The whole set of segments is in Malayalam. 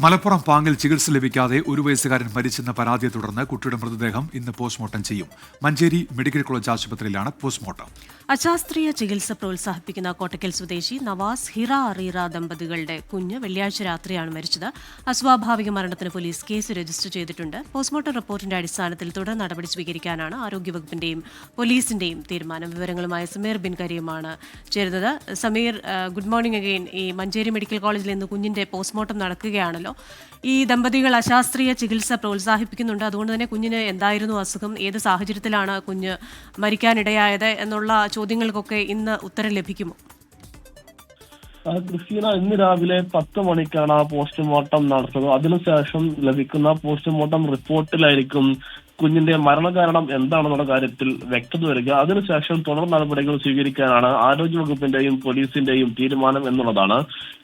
മലപ്പുറം പാങ്ങിൽ ചികിത്സ ലഭിക്കാതെ ഒരു വയസ്സുകാരൻ മരിച്ചെന്ന പരാതിയെ തുടർന്ന് കുട്ടിയുടെ മൃതദേഹം ഇന്ന് പോസ്റ്റ്മോർട്ടം ചെയ്യും. മഞ്ചേരി മെഡിക്കൽ കോളേജ് ആശുപത്രിയിലാണ് പോസ്റ്റ്മോർട്ടം. അശാസ്ത്രീയ ചികിത്സ പ്രോത്സാഹിപ്പിക്കുന്ന കോട്ടക്കൽ സ്വദേശി നവാസ് ഹിറ അറീറ ദമ്പതികളുടെ കുഞ്ഞ് വെള്ളിയാഴ്ച രാത്രിയാണ് മരിച്ചത്. അസ്വാഭാവിക മരണത്തിന് പോലീസ് കേസ് രജിസ്റ്റർ ചെയ്തിട്ടുണ്ട്. പോസ്റ്റ്മോർട്ടം റിപ്പോർട്ടിന്റെ അടിസ്ഥാനത്തിൽ തുടർ നടപടി സ്വീകരിക്കാനാണ് ആരോഗ്യവകുപ്പിന്റെയും പോലീസിന്റെയും തീരുമാനം. വിവരങ്ങളുമായി സമീർ ബിൻ കരീമാണ് ചേരുന്നത്. Sameer, good morning again. ഈ മഞ്ചേരി മെഡിക്കൽ കോളേജിൽ ഇന്ന് കുഞ്ഞിന്റെ പോസ്റ്റ്മോർട്ടം നടക്കുകയാണല്ലോ. ഈ ദമ്പതികൾ അശാസ്ത്രീയ ചികിത്സ പ്രോത്സാഹിപ്പിക്കുന്നുണ്ട്. അതുകൊണ്ട് തന്നെ കുഞ്ഞിന് എന്തായിരുന്നു അസുഖം, ഏത് സാഹചര്യത്തിലാണ് കുഞ്ഞ് മരിക്കാനിടയായത് എന്നുള്ള ചോദ്യങ്ങൾക്കൊക്കെ ഇന്ന് ഉത്തരം ലഭിക്കുമോ? ക്രിസ്റ്റീന, ഇന്ന് രാവിലെ 10 മണിക്കാണ് പോസ്റ്റ്മോർട്ടം നടത്തുന്നത്. അതിനുശേഷം ലഭിക്കുന്ന പോസ്റ്റ്മോർട്ടം റിപ്പോർട്ടിലായിരിക്കും കുഞ്ഞിന്റെ മരണകാരണം എന്താണെന്നുള്ള കാര്യത്തിൽ വ്യക്തത വരിക. അതിനുശേഷം തുടർ നടപടികൾ സ്വീകരിക്കാനാണ് ആരോഗ്യവകുപ്പിന്റെയും പോലീസിന്റെയും തീരുമാനം എന്നുള്ളതാണ്.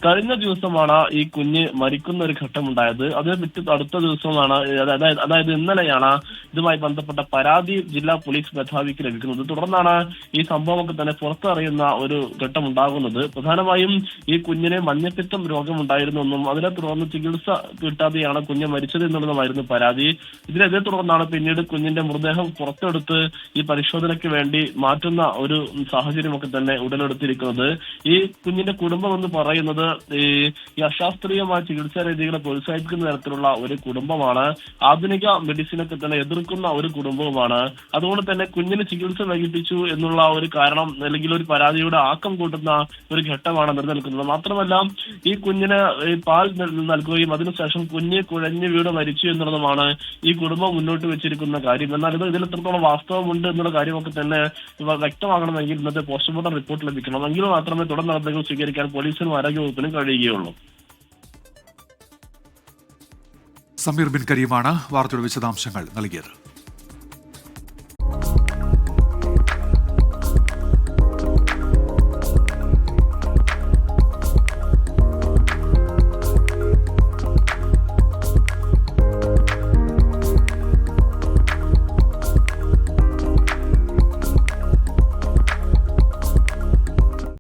കഴിഞ്ഞ ദിവസമാണ് ഈ കുഞ്ഞ് മരിക്കുന്ന ഒരു ഘട്ടമുണ്ടായത്. അതിന് അടുത്ത ദിവസമാണ്, അതായത് ഇന്നലെയാണ് ഇതുമായി ബന്ധപ്പെട്ട പരാതി ജില്ലാ പോലീസ് മേധാവിക്ക് ലഭിക്കുന്നത്. തുടർന്നാണ് ഈ സംഭവമൊക്കെ തന്നെ പുറത്തറിയുന്ന ഒരു ഘട്ടം ഉണ്ടാകുന്നത്. പ്രധാനമായും ഈ കുഞ്ഞിന് മഞ്ഞപ്പിത്തം രോഗമുണ്ടായിരുന്നെന്നും അതിനെ തുടർന്ന് ചികിത്സ കിട്ടാതെയാണ് കുഞ്ഞ് മരിച്ചത് എന്നുള്ളതുമായിരുന്നു പരാതി. ഇതിനെ തുടർന്നാണ് പിന്നീട് കുഞ്ഞിന്റെ മൃതദേഹം പുറത്തെടുത്ത് ഈ പരിശോധനയ്ക്ക് വേണ്ടി മാറ്റുന്ന ഒരു സാഹചര്യമൊക്കെ തന്നെ ഉടലെടുത്തിരിക്കുന്നത്. ഈ കുഞ്ഞിന്റെ കുടുംബം എന്ന് പറയുന്നത് ഈ അശാസ്ത്രീയമായ ചികിത്സാ രീതികളെ പ്രോത്സാഹിപ്പിക്കുന്ന തരത്തിലുള്ള ഒരു കുടുംബമാണ്. ആധുനിക മെഡിസിനൊക്കെ തന്നെ എതിർക്കുന്ന ഒരു കുടുംബവുമാണ്. അതുകൊണ്ട് തന്നെ കുഞ്ഞിന് ചികിത്സ വൈകിപ്പിച്ചു എന്നുള്ള ഒരു കാരണം അല്ലെങ്കിൽ ഒരു പരാതിയുടെ ആക്കം കൂട്ടുന്ന ഒരു ഘട്ടമാണ് നിലനിൽക്കുന്നത്. മാത്രമല്ല, ഈ കുഞ്ഞിന് പാൽ നൽകുകയും അതിനുശേഷം കുഞ്ഞ് കുഴഞ്ഞു വീട് മരിച്ചു എന്നുള്ളതുമാണ് ഈ കുടുംബം മുന്നോട്ട് വെച്ചിരിക്കുന്ന കാര്യം. എന്നാൽ ഇതിൽ എത്രത്തോളം വാസ്തവമുണ്ട് എന്നുള്ള കാര്യമൊക്കെ തന്നെ വ്യക്തമാകണമെങ്കിൽ ഇന്നത്തെ പോസ്റ്റ്മോർട്ടം റിപ്പോർട്ട് ലഭിക്കണം. എങ്കിൽ മാത്രമേ തുടർ നടപടികൾ സ്വീകരിക്കാൻ പോലീസിനും ആരോഗ്യവകുപ്പിനും കഴിയുകയുള്ളൂ. സമീർ ബിൻ കരീമാണ് വാർത്തയുടെ വിശദാംശങ്ങൾ നൽകിയത്.